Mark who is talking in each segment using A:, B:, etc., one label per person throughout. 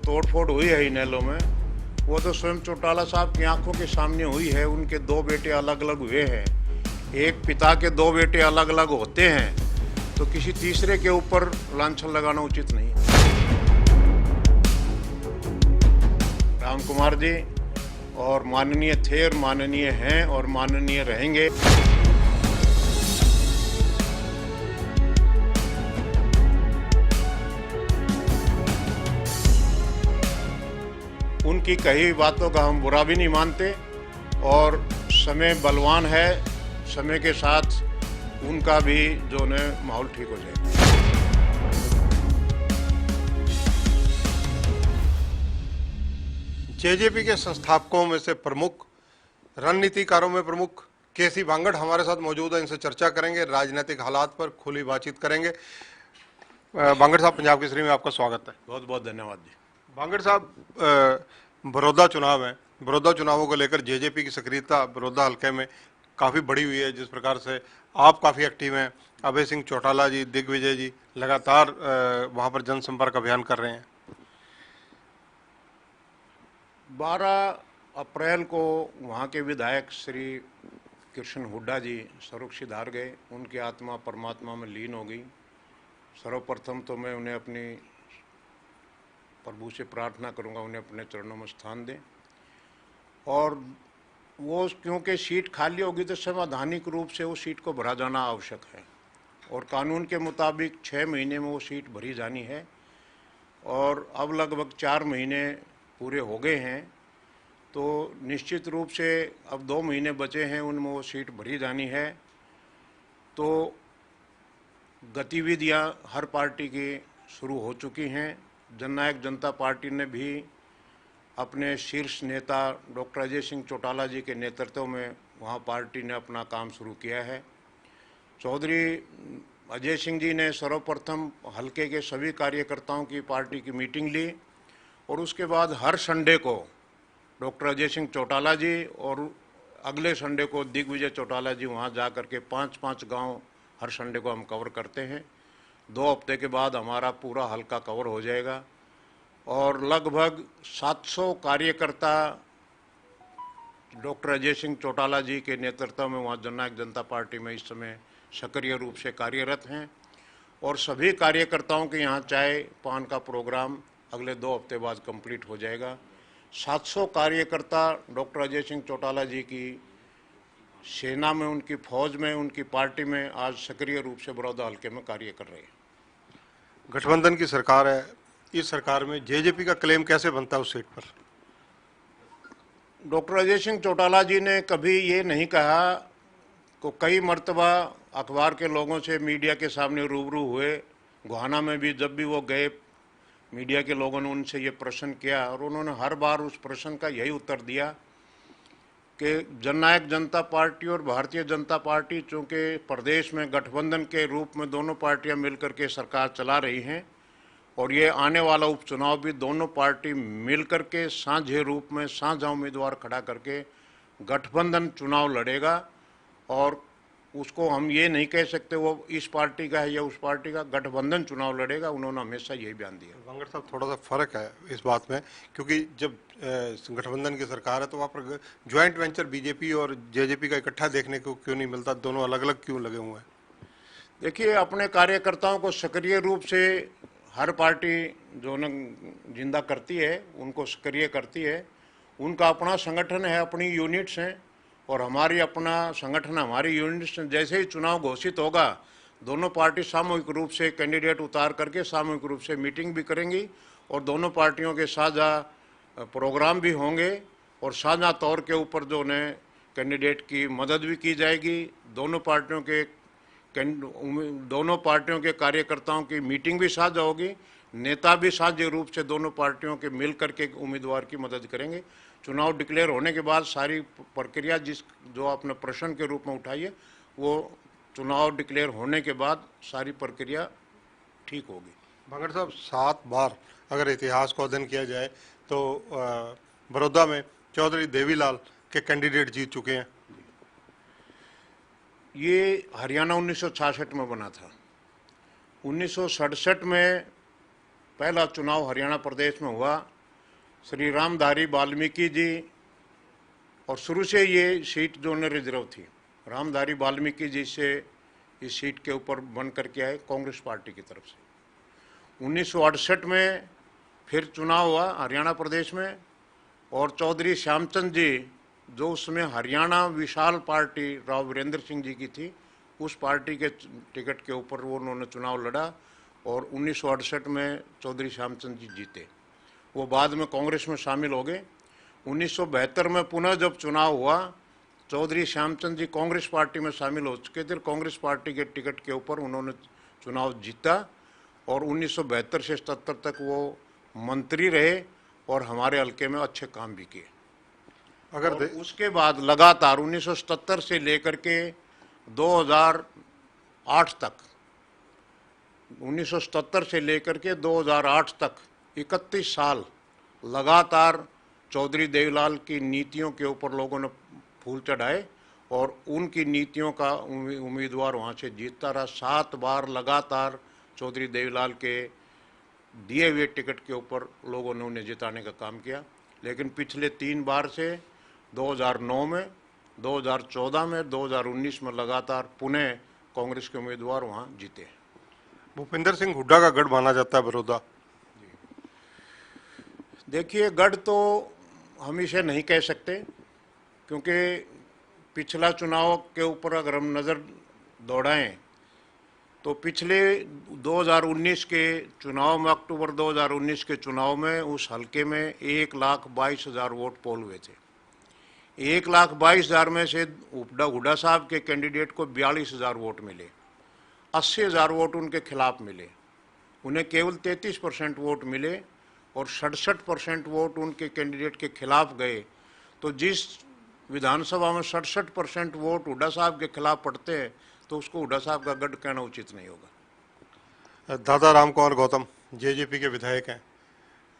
A: तोड़फोड़ हुई है इनेलो में, वो तो स्वयं चौटाला साहब की आंखों के सामने हुई है। उनके दो बेटे अलग अलग हुए हैं। एक पिता के दो बेटे अलग अलग होते हैं तो किसी तीसरे के ऊपर लांछन लगाना उचित नहीं है। राम कुमार जी और माननीय थे और माननीय हैं और माननीय रहेंगे। उनकी कही बातों का हम बुरा भी नहीं मानते और समय बलवान है, समय के साथ उनका भी जो है माहौल ठीक हो जाएगा।
B: जेजेपी के संस्थापकों में से प्रमुख, रणनीतिकारों में प्रमुख केसी भांगड़ हमारे साथ मौजूद है। इनसे चर्चा करेंगे, राजनीतिक हालात पर खुली बातचीत करेंगे। भांगड़ साहब, पंजाब केसरी में आपका स्वागत है।
A: बहुत बहुत धन्यवाद जी।
B: भांगड़ साहब, बड़ौदा चुनाव है, बड़ौदा चुनावों को लेकर जेजेपी की सक्रियता बड़ौदा हल्के में काफ़ी बड़ी हुई है। जिस प्रकार से आप काफ़ी एक्टिव हैं, अभय सिंह चौटाला जी, दिग्विजय जी लगातार वहाँ पर जनसंपर्क अभियान कर रहे हैं।
A: 12 अप्रैल को वहाँ के विधायक श्री कृष्ण हुड्डा जी स्वर्ग सिधार गए। उनकी आत्मा परमात्मा में लीन हो गई। सर्वप्रथम तो मैं उन्हें अपनी प्रभु से प्रार्थना करूंगा उन्हें अपने चरणों में स्थान दें, और वो क्योंकि सीट खाली होगी तो संवैधानिक रूप से वो सीट को भरा जाना आवश्यक है और कानून के मुताबिक 6 महीने में वो सीट भरी जानी है। और अब लगभग 4 महीने पूरे हो गए हैं, तो निश्चित रूप से अब 2 महीने बचे हैं, उनमें वो सीट भरी जानी है। तो गतिविधियां हर पार्टी की शुरू हो चुकी हैं। जननायक जनता पार्टी ने भी अपने शीर्ष नेता डॉक्टर अजय सिंह चौटाला जी के नेतृत्व में वहाँ पार्टी ने अपना काम शुरू किया है। चौधरी अजय सिंह जी ने सर्वप्रथम हल्के के सभी कार्यकर्ताओं की पार्टी की मीटिंग ली और उसके बाद हर संडे को डॉक्टर अजय सिंह चौटाला जी और अगले संडे को दिग्विजय चौटाला जी वहाँ जा कर के 5-5 गाँव हर संडे को हम कवर करते हैं। 2 हफ्ते के बाद हमारा पूरा हल्का कवर हो जाएगा और लगभग 700 कार्यकर्ता डॉक्टर अजय सिंह चौटाला जी के नेतृत्व में वहाँ जननायक जनता पार्टी में इस समय सक्रिय रूप से कार्यरत हैं और सभी कार्यकर्ताओं के यहाँ चाय पान का प्रोग्राम अगले 2 हफ्ते बाद कंप्लीट हो जाएगा। 700 कार्यकर्ता डॉक्टर अजय सिंह चौटाला जी की सेना में, उनकी फौज में, उनकी पार्टी में आज सक्रिय रूप से बड़ौदा हल्के में कार्य कर रहे हैं।
B: गठबंधन की सरकार है, इस सरकार में जेजेपी का क्लेम कैसे बनता है उस सीट पर?
A: डॉक्टर अजय सिंह चौटाला जी ने कभी ये नहीं कहा को कई मर्तबा अखबार के लोगों से मीडिया के सामने रूबरू हुए। गोहाना में भी जब भी वो गए, मीडिया के लोगों ने उनसे ये प्रश्न किया और उन्होंने हर बार उस प्रश्न का यही उत्तर दिया कि जननायक जनता पार्टी और भारतीय जनता पार्टी चूँकि प्रदेश में गठबंधन के रूप में दोनों पार्टियां मिलकर के सरकार चला रही हैं और ये आने वाला उपचुनाव भी दोनों पार्टी मिलकर के साझे रूप में साझा उम्मीदवार खड़ा करके गठबंधन चुनाव लड़ेगा और उसको हम ये नहीं कह सकते वो इस पार्टी का है या उस पार्टी का, गठबंधन चुनाव लड़ेगा। उन्होंने हमेशा यही बयान दिया।
B: भांगड़ साहब, थोड़ा सा फर्क है इस बात में, क्योंकि जब गठबंधन की सरकार है तो वहाँ पर ज्वाइंट वेंचर बीजेपी और जेजेपी का इकट्ठा देखने को क्यों नहीं मिलता? दोनों अलग अलग क्यों लगे हुए हैं?
A: देखिए, अपने कार्यकर्ताओं को सक्रिय रूप से हर पार्टी जो न जिंदा करती है, उनको सक्रिय करती है। उनका अपना संगठन है, अपनी यूनिट्स हैं और हमारी अपना संगठन, हमारी यूनिट्स। जैसे ही चुनाव घोषित होगा, दोनों पार्टी सामूहिक रूप से कैंडिडेट उतार करके सामूहिक रूप से मीटिंग भी करेंगी और दोनों पार्टियों के साझा प्रोग्राम भी होंगे और साझा तौर के ऊपर जो उन्हें कैंडिडेट की मदद भी की जाएगी। दोनों पार्टियों के कार्यकर्ताओं की मीटिंग भी साझा होगी। नेता भी साझे रूप से दोनों पार्टियों के मिल करके उम्मीदवार की मदद करेंगे। चुनाव डिक्लेयर होने के बाद सारी प्रक्रिया जो आपने प्रश्न के रूप में उठाई है, वो चुनाव डिक्लेयर होने के बाद सारी प्रक्रिया ठीक होगी।
B: भांगड़ साहब, 7 बार अगर इतिहास को अध्ययन किया जाए तो बड़ौदा में चौधरी देवीलाल के कैंडिडेट जीत चुके हैं।
A: ये हरियाणा 1966 में बना था। 1967 में पहला चुनाव हरियाणा प्रदेश में हुआ श्री रामधारी वाल्मीकि जी, और शुरू से ये सीट जो उन्हें रिजर्व थी, रामधारी वाल्मीकि जी से इस सीट के ऊपर बन करके आए कांग्रेस पार्टी की तरफ से। 1968 में फिर चुनाव हुआ हरियाणा प्रदेश में, और चौधरी श्यामचंद जी, जो उसमें हरियाणा विशाल पार्टी राव वीरेंद्र सिंह जी की थी, उस पार्टी के टिकट के ऊपर वो उन्होंने चुनाव लड़ा, और 1968 में चौधरी श्यामचंद जी जीते। वो बाद में कांग्रेस में शामिल हो गए। 1972 में पुनः जब चुनाव हुआ, चौधरी श्यामचंद जी कांग्रेस पार्टी में शामिल हो चुके थे, कांग्रेस पार्टी के टिकट के ऊपर उन्होंने चुनाव जीता, और 1972 से 77 तक वो मंत्री रहे और हमारे हल्के में अच्छे काम भी किए।
B: अगर
A: और उसके बाद लगातार 1977 से लेकर के 2008 तक, 1977 से लेकर के 2008 तक 31 साल लगातार चौधरी देवीलाल की नीतियों के ऊपर लोगों ने फूल चढ़ाए, और उनकी नीतियों का उम्मीदवार वहाँ से जीतता रहा। 7 बार लगातार चौधरी देवीलाल के दिए हुए टिकट के ऊपर लोगों ने उन्हें जिताने का काम किया। लेकिन पिछले 3 बार से 2009 में, 2014 में, 2019 में लगातार पुनः कांग्रेस के उम्मीदवार वहाँ जीते।
B: भूपेंद्र सिंह हुड्डा का गढ़ माना जाता है बड़ौदा।
A: देखिए, गढ़ तो हम इसे नहीं कह सकते, क्योंकि पिछला चुनाव के ऊपर अगर हम नज़र दौड़ाएं तो पिछले 2019 के चुनाव में, अक्टूबर 2019 के चुनाव में उस हलके में 1,22,000 वोट पोल हुए थे। 1,22,000 में से हुड्डा साहब के कैंडिडेट को 42,000 वोट मिले, 80,000 वोट उनके खिलाफ मिले, उन्हें केवल 33% वोट मिले, और 67% वोट उनके कैंडिडेट के खिलाफ गए। तो जिस विधानसभा में 67% वोट हुड्डा साहब के खिलाफ पड़ते हैं, तो उसको हुड्डा साहब का गढ़ कहना उचित नहीं होगा।
B: दादा राम कुमार गौतम जेजेपी के विधायक हैं,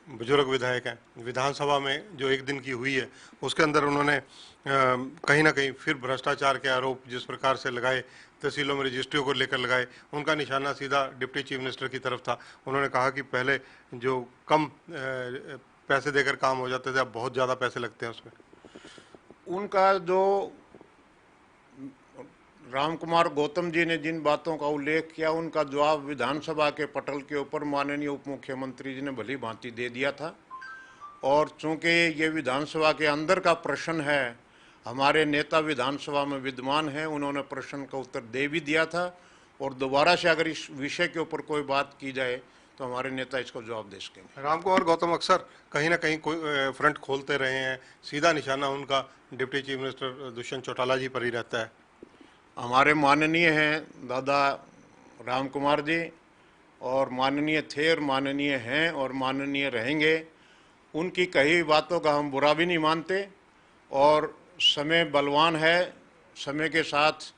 B: बुजुर्ग विधायक हैं। विधानसभा में जो एक दिन की हुई है उसके अंदर उन्होंने कहीं ना कहीं फिर भ्रष्टाचार के आरोप जिस प्रकार से लगाए, तहसीलों में रजिस्ट्रियों को लेकर लगाए, उनका निशाना सीधा डिप्टी चीफ मिनिस्टर की तरफ था। उन्होंने कहा कि पहले जो कम पैसे देकर काम हो जाते थे, अब बहुत ज़्यादा पैसे लगते हैं उसमें।
A: उनका जो राम कुमार गौतम जी ने जिन बातों का उल्लेख किया, उनका जवाब विधानसभा के पटल के ऊपर माननीय उप मुख्यमंत्री जी ने भली भांति दे दिया था। और चूंकि ये विधानसभा के अंदर का प्रश्न है, हमारे नेता विधानसभा में विद्यमान हैं, उन्होंने प्रश्न का उत्तर दे भी दिया था, और दोबारा से अगर इस विषय के ऊपर कोई बात की जाए तो हमारे नेता इसको जवाब दे सकेंगे।
B: राम कुमार गौतम अक्सर कहीं ना कहीं कोई फ्रंट खोलते रहे हैं, सीधा निशाना उनका deputy chief minister Dushyant Chautala ji पर ही रहता है।
A: हमारे माननीय हैं दादा राम कुमार जी, और माननीय थे और माननीय हैं और माननीय रहेंगे। उनकी कही हुई बातों का हम बुरा भी नहीं मानते, और समय बलवान है, समय के साथ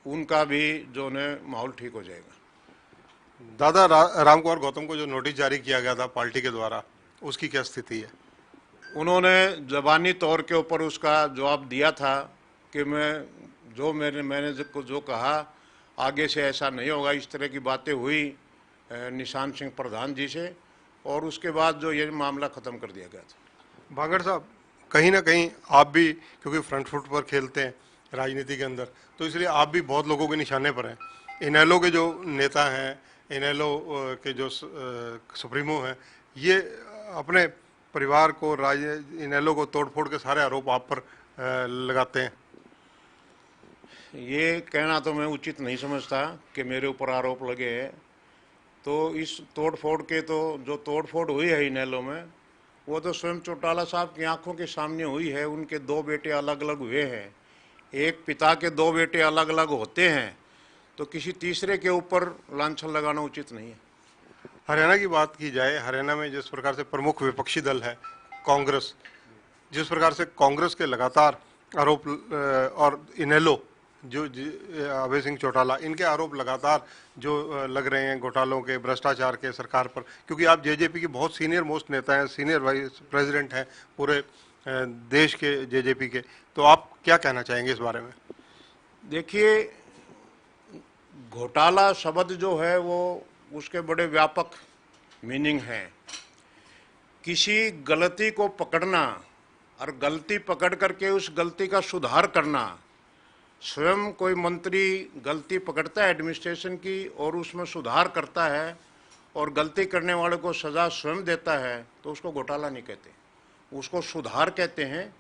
A: उनका भी जो है माहौल ठीक हो जाएगा।
B: दादा राम कुमार गौतम को जो नोटिस जारी किया गया था पार्टी के द्वारा, उसकी क्या स्थिति है?
A: उन्होंने जबानी तौर के ऊपर उसका जवाब दिया था कि मैंने जो कहा आगे से ऐसा नहीं होगा। इस तरह की बातें हुई निशान सिंह प्रधान जी से, और उसके बाद जो ये मामला ख़त्म कर दिया गया था।
B: भागड़ साहब, कहीं ना कहीं आप भी क्योंकि फ्रंट फुट पर खेलते हैं राजनीति के अंदर, तो इसलिए आप भी बहुत लोगों के निशाने पर हैं। इनेलो के जो नेता हैं, इनेलो के जो सुप्रीमो हैं, ये अपने परिवार को, इनेलो को तोड़ फोड़ के सारे आरोप आप पर लगाते हैं।
A: ये कहना तो मैं उचित नहीं समझता कि मेरे ऊपर आरोप लगे हैं। तो इस तोड़ फोड़ के तो जो तोड़ फोड़ हुई है इनेलो में, वो तो स्वयं चौटाला साहब की आंखों के सामने हुई है। उनके 2 बेटे अलग अलग हुए हैं। एक पिता के 2 बेटे अलग अलग होते हैं, तो किसी तीसरे के ऊपर लांछन लगाना उचित नहीं है।
B: हरियाणा की बात की जाए, हरियाणा में जिस प्रकार से प्रमुख विपक्षी दल है कांग्रेस, जिस प्रकार से कांग्रेस के लगातार आरोप और इनेलो जो अभय सिंह चौटाला, इनके आरोप लगातार जो लग रहे हैं घोटालों के, भ्रष्टाचार के सरकार पर, क्योंकि आप जेजेपी के बहुत सीनियर मोस्ट नेता हैं, सीनियर वाइस प्रेसिडेंट हैं पूरे देश के जेजेपी के, तो आप क्या कहना चाहेंगे इस बारे में?
A: देखिए, घोटाला शब्द जो है वो उसके बड़े व्यापक मीनिंग हैं। किसी गलती को पकड़ना और गलती पकड़ करके उस गलती का सुधार करना, स्वयं कोई मंत्री गलती पकड़ता है एडमिनिस्ट्रेशन की और उसमें सुधार करता है और गलती करने वाले को सज़ा स्वयं देता है, तो उसको घोटाला नहीं कहते, उसको सुधार कहते हैं।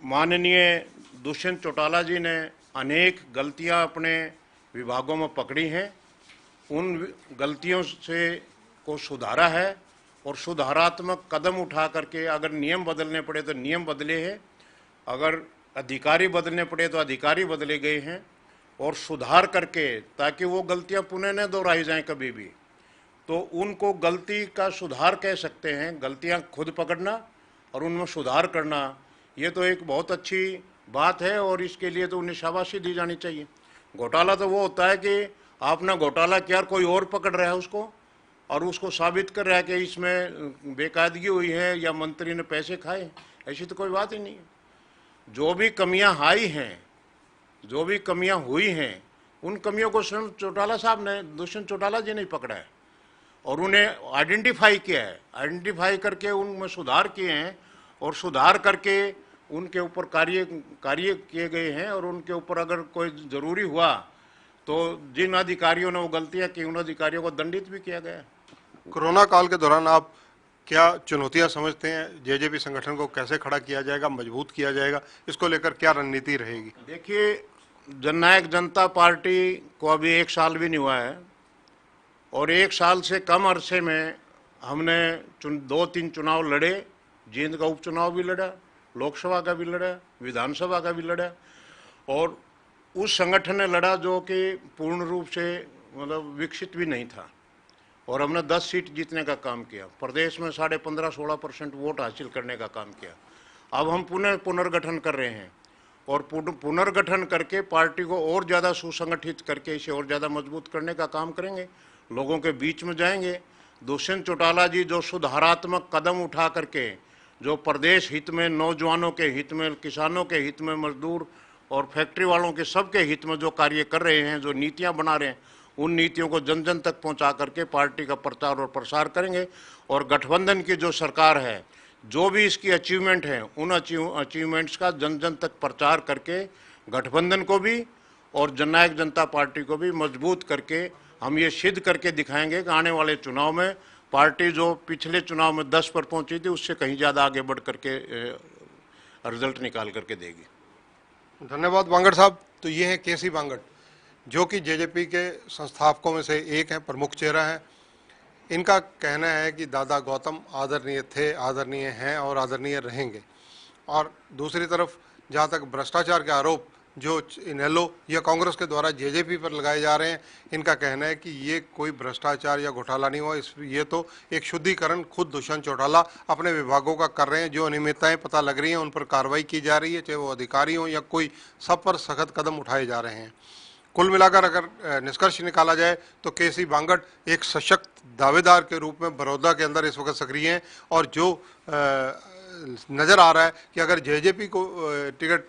A: माननीय दुष्यंत चौटाला जी ने अनेक गलतियां अपने विभागों में पकड़ी हैं, उन गलतियों से को सुधारा है और सुधारात्मक कदम उठा करके अगर नियम बदलने पड़े तो नियम बदले हैं, अगर अधिकारी बदलने पड़े तो अधिकारी बदले गए हैं और सुधार करके ताकि वो गलतियां पुनः न दोहराई जाएं कभी भी, तो उनको गलती का सुधार कह सकते हैं। गलतियां खुद पकड़ना और उनमें सुधार करना, ये तो एक बहुत अच्छी बात है और इसके लिए तो उन्हें शाबाशी दी जानी चाहिए। घोटाला तो वो होता है कि आपने घोटाला किया और कोई और पकड़ रहा है उसको और उसको साबित कर रहा है कि इसमें बेकायदगी हुई है या मंत्री ने पैसे खाए, ऐसी तो कोई बात ही नहीं है। जो भी कमियां आई हैं, जो भी कमियां हुई हैं, उन कमियों को स्वयं चौटाला साहब ने, दुष्यंत चौटाला जी ने पकड़ा है और उन्हें आइडेंटिफाई किया है, आइडेंटिफाई करके उनमें सुधार किए हैं और सुधार करके उनके ऊपर कार्य किए गए हैं और उनके ऊपर अगर कोई ज़रूरी हुआ तो जिन अधिकारियों ने वो गलतियां की उन अधिकारियों को दंडित भी किया गया।
B: कोरोना काल के दौरान आप क्या चुनौतियां समझते हैं? जेजेपी संगठन को कैसे खड़ा किया जाएगा, मजबूत किया जाएगा, इसको लेकर क्या रणनीति रहेगी?
A: देखिए, जननायक जनता पार्टी को अभी 1 साल भी नहीं हुआ है और 1 साल से कम अरसे में हमने 2-3 चुनाव लड़े। जींद का उपचुनाव भी लड़ा, लोकसभा का भी लड़ा, विधानसभा का भी लड़ा और उस संगठन ने लड़ा जो कि पूर्ण रूप से मतलब विकसित भी नहीं था और हमने 10 सीट जीतने का काम किया, प्रदेश में 15.5-16% वोट हासिल करने का काम किया। अब हम पुनर्गठन कर रहे हैं और पुनर्गठन करके पार्टी को और ज़्यादा सुसंगठित करके इसे और ज़्यादा मजबूत करने का काम करेंगे, लोगों के बीच में जाएंगे। दुष्यंत चौटाला जी जो सुधारात्मक कदम उठा करके जो प्रदेश हित में, नौजवानों के हित में, किसानों के हित में, मजदूर और फैक्ट्री वालों के सबके हित में जो कार्य कर रहे हैं, जो नीतियां बना रहे हैं, उन नीतियों को जन जन तक पहुंचा करके पार्टी का प्रचार और प्रसार करेंगे। और गठबंधन की जो सरकार है, जो भी इसकी अचीवमेंट है, उन अचीवमेंट्स का जन जन तक प्रचार करके गठबंधन को भी और जननायक जनता पार्टी को भी मजबूत करके हम ये सिद्ध करके दिखाएंगे कि आने वाले चुनाव में पार्टी जो पिछले चुनाव में 10 पर पहुंची थी उससे कहीं ज़्यादा आगे बढ़ करके रिजल्ट निकाल करके देगी।
B: धन्यवाद बांगड़ साहब। तो ये हैं केसी बांगड़, जो कि जेजेपी के संस्थापकों में से एक है, प्रमुख चेहरा है। इनका कहना है कि दादा गौतम आदरणीय थे, आदरणीय हैं और आदरणीय रहेंगे। और दूसरी तरफ जहाँ तक भ्रष्टाचार के आरोप जो इनेलो या कांग्रेस के द्वारा जेजेपी पर लगाए जा रहे हैं, इनका कहना है कि ये कोई भ्रष्टाचार या घोटाला नहीं हुआ, ये तो एक शुद्धिकरण खुद दुष्यंत चौटाला अपने विभागों का कर रहे हैं। जो अनियमितताएं पता लग रही हैं उन पर कार्रवाई की जा रही है, चाहे वो अधिकारी हों या कोई, सब पर सख्त कदम उठाए जा रहे हैं। कुल मिलाकर अगर निष्कर्ष निकाला जाए तो केसी बांगड़ एक सशक्त दावेदार के रूप में बड़ौदा के अंदर इस वक्त सक्रिय हैं और जो नज़र आ रहा है कि अगर जेजेपी को टिकट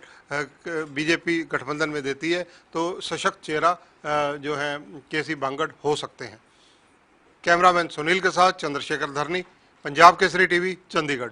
B: बीजेपी गठबंधन में देती है तो सशक्त चेहरा जो है केसी बांगड़ हो सकते हैं। कैमरामैन सुनील के साथ चंद्रशेखर धरनी, पंजाब केसरी टीवी, चंडीगढ़।